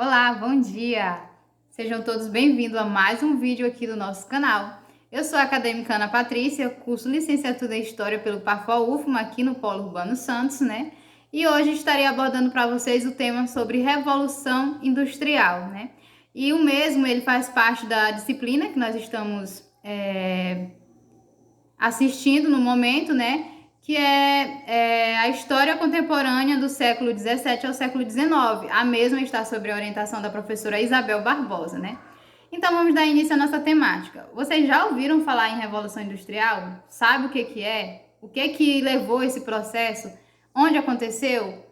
Olá, bom dia! Sejam todos bem-vindos a mais um vídeo aqui do nosso canal. Eu sou a acadêmica Ana Patrícia, curso Licenciatura em História pelo PAFOL-UFMA aqui no Polo Urbano Santos, né? E hoje estarei abordando para vocês o tema sobre Revolução Industrial, né? E o mesmo, ele faz parte da disciplina que nós estamos assistindo no momento, né? Que é a história contemporânea do século XVII ao século XIX. A mesma está sob a orientação da professora Isabel Barbosa, né? Então vamos dar início à nossa temática. Vocês já ouviram falar em Revolução Industrial? Sabe o que é? O que levou esse processo? Onde aconteceu?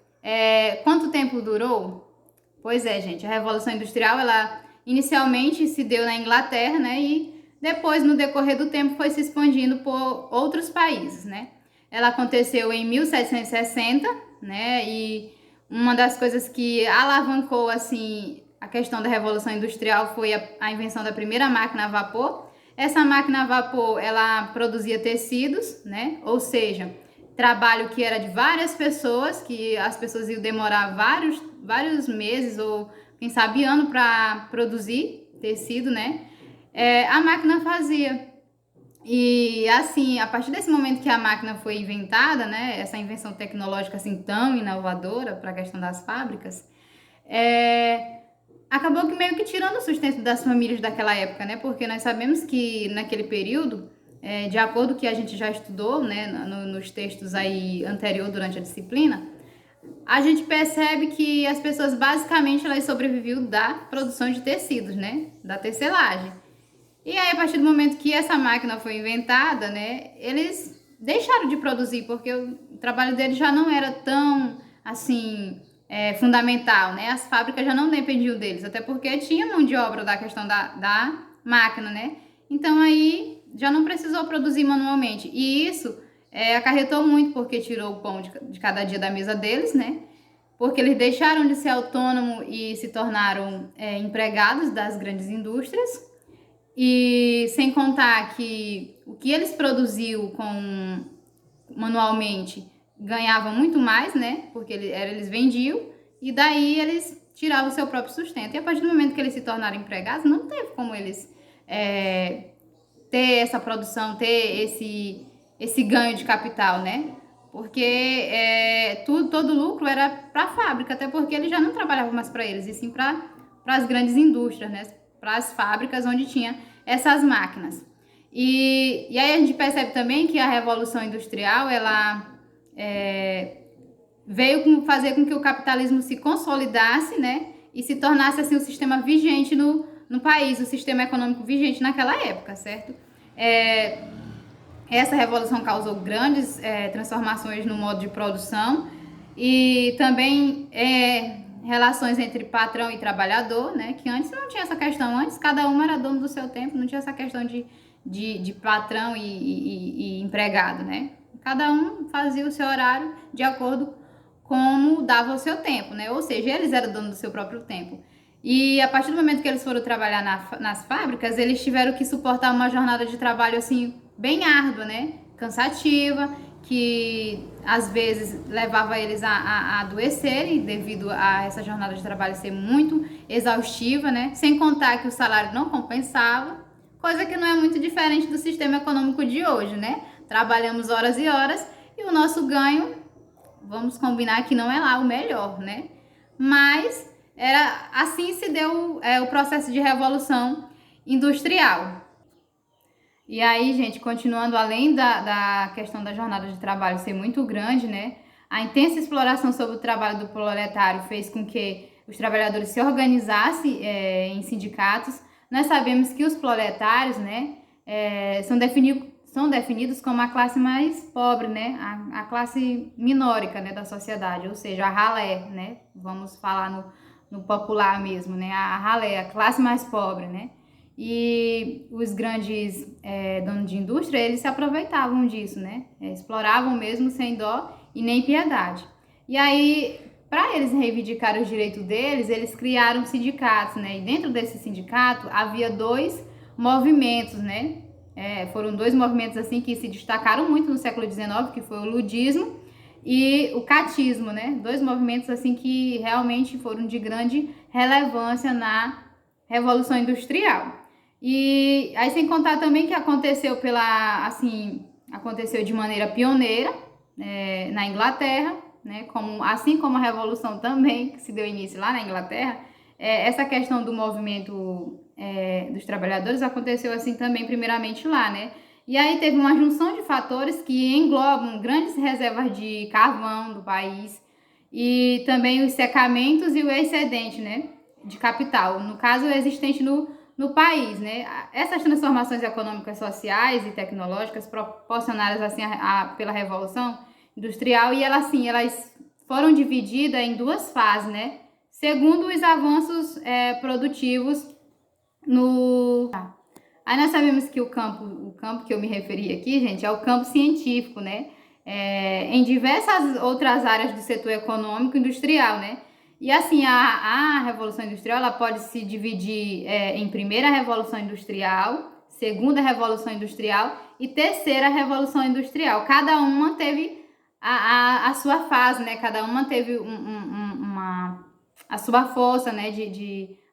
Quanto tempo durou? Pois é, gente, a Revolução Industrial, ela inicialmente se deu na Inglaterra, né? E depois, no decorrer do tempo, foi se expandindo por outros países, né? Ela aconteceu em 1760, né? E uma das coisas que alavancou, assim, a questão da Revolução Industrial foi a invenção da primeira máquina a vapor. Essa máquina a vapor, ela produzia tecidos, né? Ou seja, trabalho que era de várias pessoas, que as pessoas iam demorar vários meses ou, quem sabe, ano para produzir tecido, né? A máquina fazia. E assim, a partir desse momento que a máquina foi inventada, né, essa invenção tecnológica assim tão inovadora para a questão das fábricas, acabou que meio que tirando o sustento das famílias daquela época, né? Porque nós sabemos que naquele período, de acordo com o que a gente já estudou, né, nos textos aí anterior durante a disciplina, a gente percebe que as pessoas basicamente elas sobreviviam da produção de tecidos, né, da tecelagem. E aí, a partir do momento que essa máquina foi inventada, né, eles deixaram de produzir, porque o trabalho deles já não era tão, assim, fundamental, né? As fábricas já não dependiam deles, até porque tinha mão de obra da questão da máquina, né? Então, aí, já não precisou produzir manualmente. E isso acarretou muito, porque tirou o pão de cada dia da mesa deles, né? Porque eles deixaram de ser autônomos e se tornaram empregados das grandes indústrias. E sem contar que o que eles produziam manualmente ganhavam muito mais, né? Porque eles vendiam e daí eles tiravam o seu próprio sustento. E a partir do momento que eles se tornaram empregados, não teve como eles ter essa produção, ter esse ganho de capital, né? Porque todo lucro era para a fábrica, até porque eles já não trabalhavam mais para eles, e sim para as grandes indústrias, né? Para as fábricas onde tinha essas máquinas. E aí a gente percebe também que a Revolução Industrial, ela veio fazer com que o capitalismo se consolidasse, né? E se tornasse assim o sistema vigente no país, o sistema econômico vigente naquela época, certo? Essa revolução causou grandes transformações no modo de produção e também relações entre patrão e trabalhador, né? Que antes não tinha essa questão, antes cada um era dono do seu tempo, não tinha essa questão de patrão e empregado, né? Cada um fazia o seu horário de acordo como dava o seu tempo, né? Ou seja, eles eram donos do seu próprio tempo. E a partir do momento que eles foram trabalhar nas fábricas, eles tiveram que suportar uma jornada de trabalho assim bem árdua, né? Cansativa, que às vezes levava eles a adoecerem devido a essa jornada de trabalho ser muito exaustiva, né? Sem contar que o salário não compensava, coisa que não é muito diferente do sistema econômico de hoje, né? Trabalhamos horas e horas e o nosso ganho, vamos combinar que não é lá o melhor, né? Mas assim se deu o processo de revolução industrial. E aí, gente, continuando, além da questão da jornada de trabalho ser muito grande, né? A intensa exploração sobre o trabalho do proletário fez com que os trabalhadores se organizassem em sindicatos. Nós sabemos que os proletários, né, são definidos como a classe mais pobre, né? A classe minórica, né, da sociedade, ou seja, a ralé, né? Vamos falar no popular mesmo, né? A ralé, a classe mais pobre, né? E os grandes donos de indústria, eles se aproveitavam disso, né? Exploravam mesmo sem dó e nem piedade. E aí, para eles reivindicarem os direitos deles, eles criaram sindicatos, né? E dentro desse sindicato havia dois movimentos, né? Foram dois movimentos assim que se destacaram muito no século XIX, que foi o ludismo e o catismo, né? Dois movimentos assim que realmente foram de grande relevância na Revolução Industrial. E aí sem contar também que aconteceu aconteceu de maneira pioneira na Inglaterra, né? Assim como a Revolução também, que se deu início lá na Inglaterra, essa questão do movimento dos trabalhadores aconteceu assim também primeiramente lá, né? E aí teve uma junção de fatores que englobam grandes reservas de carvão do país e também os secamentos e o excedente, né, de capital, no caso existente no país, né? Essas transformações econômicas, sociais e tecnológicas proporcionadas assim pela Revolução Industrial e elas foram divididas em duas fases, né? Segundo os avanços produtivos no... Aí nós sabemos que o campo que eu me referi aqui, gente, é o campo científico, né? Em diversas outras áreas do setor econômico e industrial, né? E assim, a Revolução Industrial ela pode se dividir em primeira Revolução Industrial, segunda Revolução Industrial e terceira Revolução Industrial. Cada uma teve a sua fase, né? Cada uma teve a sua força, né?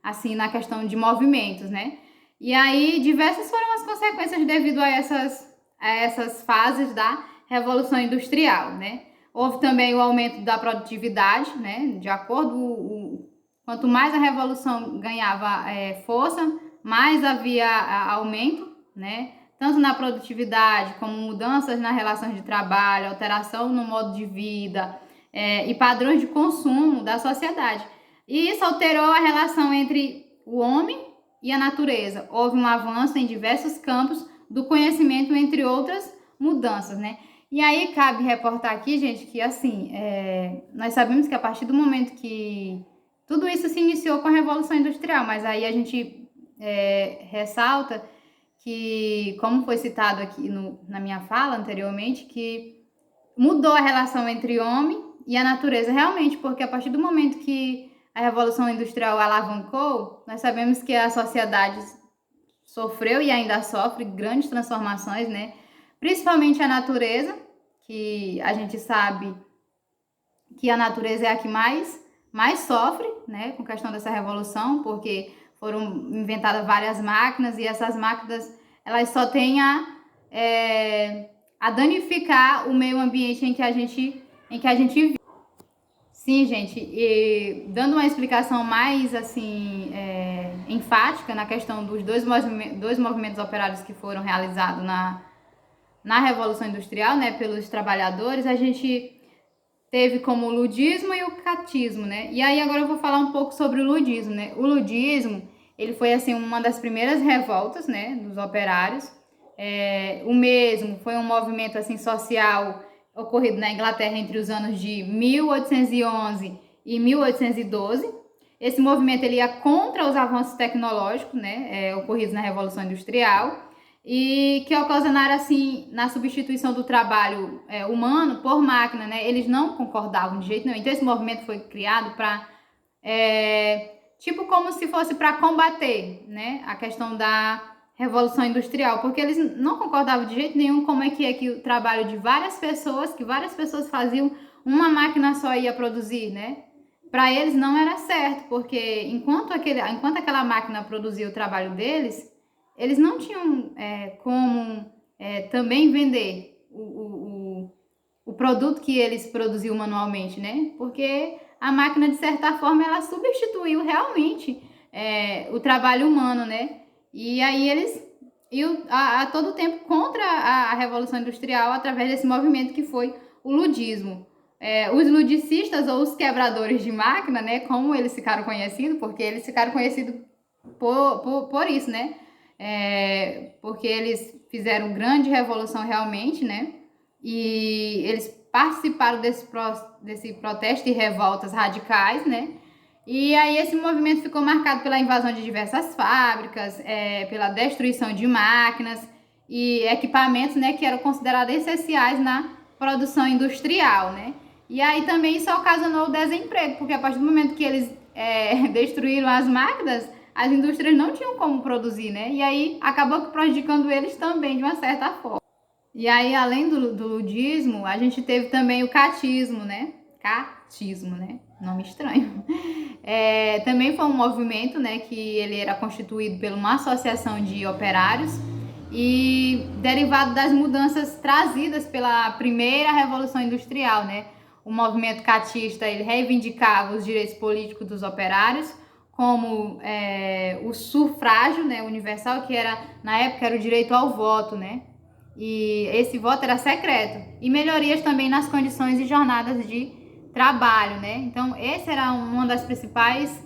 Assim, na questão de movimentos, né? E aí, diversas foram as consequências devido a essas fases da Revolução Industrial, né? Houve também o aumento da produtividade, né? De acordo, quanto mais a Revolução ganhava força, mais havia aumento, né? Tanto na produtividade, como mudanças nas relações de trabalho, alteração no modo de vida e padrões de consumo da sociedade. E isso alterou a relação entre o homem e a natureza. Houve um avanço em diversos campos do conhecimento, entre outras mudanças, né? E aí cabe reportar aqui, gente, que assim, nós sabemos que a partir do momento que tudo isso se iniciou com a Revolução Industrial, mas aí a gente ressalta que, como foi citado aqui na minha fala anteriormente, que mudou a relação entre o homem e a natureza realmente, porque a partir do momento que a Revolução Industrial alavancou, nós sabemos que a sociedade sofreu e ainda sofre grandes transformações, né? Principalmente a natureza, que a gente sabe que a natureza é a que mais sofre, né? Com a questão dessa revolução, porque foram inventadas várias máquinas e essas máquinas elas só têm a danificar o meio ambiente em que a gente vive. Sim, gente, e dando uma explicação mais assim enfática na questão dos dois movimentos operários que foram realizados na Revolução Industrial, né, pelos trabalhadores, a gente teve como o ludismo e o catismo, né? E aí agora eu vou falar um pouco sobre o ludismo, né? O ludismo, ele foi assim uma das primeiras revoltas, né, dos operários. O mesmo foi um movimento assim social ocorrido na Inglaterra entre os anos de 1811 e 1812. Esse movimento ele ia contra os avanços tecnológicos, né, ocorridos na Revolução Industrial e que ocasionaram assim na substituição do trabalho humano por máquina, né? Eles não concordavam de jeito nenhum. Então esse movimento foi criado para tipo como se fosse para combater, né, a questão da Revolução Industrial, porque eles não concordavam de jeito nenhum como é que o trabalho de várias pessoas, que várias pessoas faziam, uma máquina só ia produzir, né? Para eles não era certo, porque enquanto aquela máquina produzia o trabalho deles, eles não tinham como também vender o produto que eles produziam manualmente, né? Porque a máquina, de certa forma, ela substituiu realmente o trabalho humano, né? E aí eles iam a todo tempo contra a Revolução Industrial através desse movimento que foi o ludismo. Os ludicistas ou os quebradores de máquina, né, como eles ficaram conhecidos, porque eles ficaram conhecidos por isso, né? Porque eles fizeram grande revolução realmente, né? E eles participaram desse protesto e revoltas radicais, né? E aí esse movimento ficou marcado pela invasão de diversas fábricas, pela destruição de máquinas e equipamentos, né, que eram considerados essenciais na produção industrial, né? E aí também isso ocasionou o desemprego, porque a partir do momento que eles destruíram as máquinas, as indústrias não tinham como produzir, né? E aí acabou prejudicando eles também de uma certa forma. E aí, além do ludismo, a gente teve também o catismo, né? Catismo, né? Nome estranho. Também foi um movimento, né, que ele era constituído por uma associação de operários e derivado das mudanças trazidas pela primeira Revolução Industrial, né? O movimento catista, ele reivindicava os direitos políticos dos operários, como o sufrágio, né, universal, que era, na época, era o direito ao voto, né? E esse voto era secreto. E melhorias também nas condições e jornadas de trabalho, né? Então, esse era uma das principais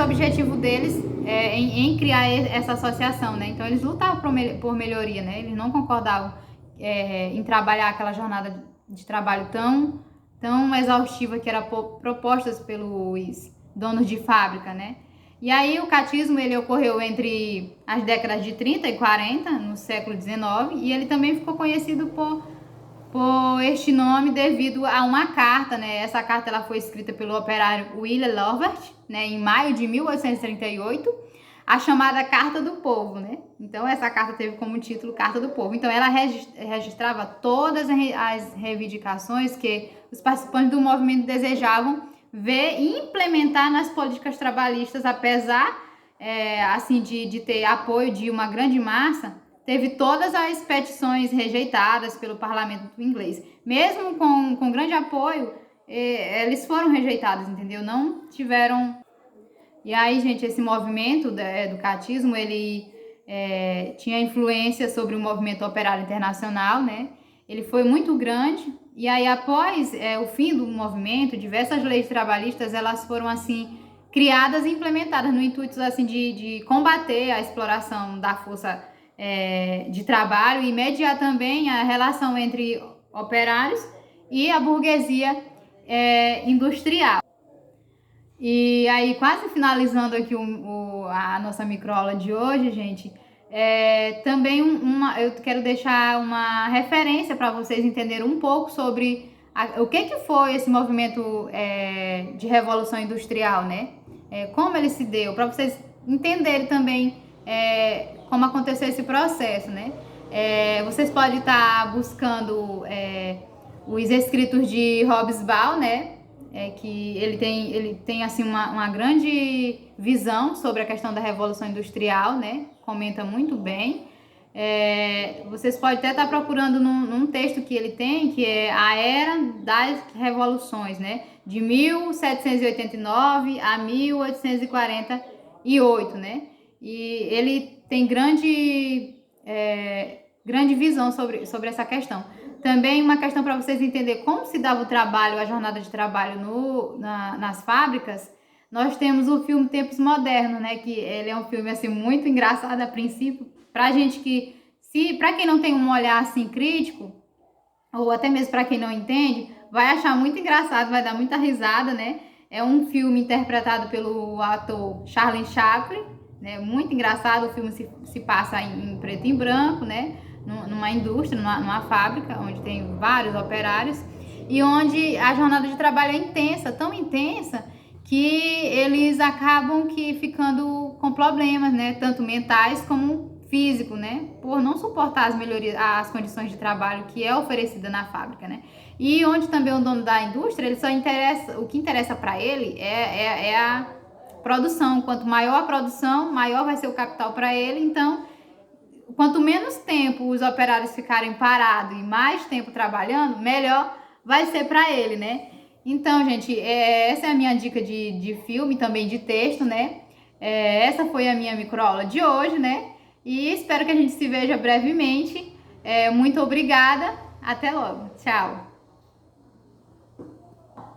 objetivos deles em criar essa associação, né? Então, eles lutavam por melhoria, né? Eles não concordavam em trabalhar aquela jornada de trabalho tão exaustiva que era proposta pelos donos de fábrica, né? E aí o catismo ele ocorreu entre as décadas de 30 e 40, no século XIX, e ele também ficou conhecido por este nome devido a uma carta, né? Essa carta ela foi escrita pelo operário William Lovett, né, em maio de 1838, a chamada Carta do Povo, né? Então essa carta teve como título Carta do Povo. Então ela registrava todas as reivindicações que os participantes do movimento desejavam ver e implementar nas políticas trabalhistas, apesar assim de ter apoio de uma grande massa. Teve todas as petições rejeitadas pelo parlamento inglês. Mesmo com grande apoio, eles foram rejeitados, entendeu? Não tiveram... E aí, gente, esse movimento do catismo, ele tinha influência sobre o movimento operário internacional, né? Ele foi muito grande. E aí, após o fim do movimento, diversas leis trabalhistas, elas foram, assim, criadas e implementadas no intuito, assim, de combater a exploração da força de trabalho e mediar também a relação entre operários e a burguesia industrial. E aí, quase finalizando aqui a nossa microaula de hoje, gente, também eu quero deixar uma referência para vocês entenderem um pouco sobre o que foi esse movimento de revolução industrial, né? Como ele se deu, para vocês entenderem também como aconteceu esse processo, né? Vocês podem estar buscando os escritos de Hobsbawm, né? Que ele tem assim uma grande visão sobre a questão da Revolução Industrial, né? Comenta muito bem. Vocês podem até estar procurando num texto que ele tem, que é A Era das Revoluções, né? De 1789 a 1848, né? E ele tem grande visão sobre essa questão. Também uma questão para vocês entenderem como se dava o trabalho, a jornada de trabalho nas fábricas. Nós temos o filme Tempos Modernos, né? Que ele é um filme assim muito engraçado a princípio, pra gente para quem não tem um olhar assim crítico, ou até mesmo para quem não entende, vai achar muito engraçado, vai dar muita risada, né? É um filme interpretado pelo ator Charlie Chaplin, né? Muito engraçado. O filme se passa em preto e branco, né? Numa indústria, numa fábrica, onde tem vários operários e onde a jornada de trabalho é intensa, tão intensa, que eles acabam ficando com problemas, né? Tanto mentais como físicos, né? Por não suportar as condições de trabalho que é oferecida na fábrica, né? E onde também o dono da indústria, o que interessa para ele é a produção. Quanto maior a produção, maior vai ser o capital para ele. Então, quanto menos tempo os operários ficarem parados e mais tempo trabalhando, melhor vai ser para ele, né? Então, gente, essa é a minha dica de filme, também de texto, né? Essa foi a minha microaula de hoje, né? E espero que a gente se veja brevemente. Muito obrigada. Até logo. Tchau.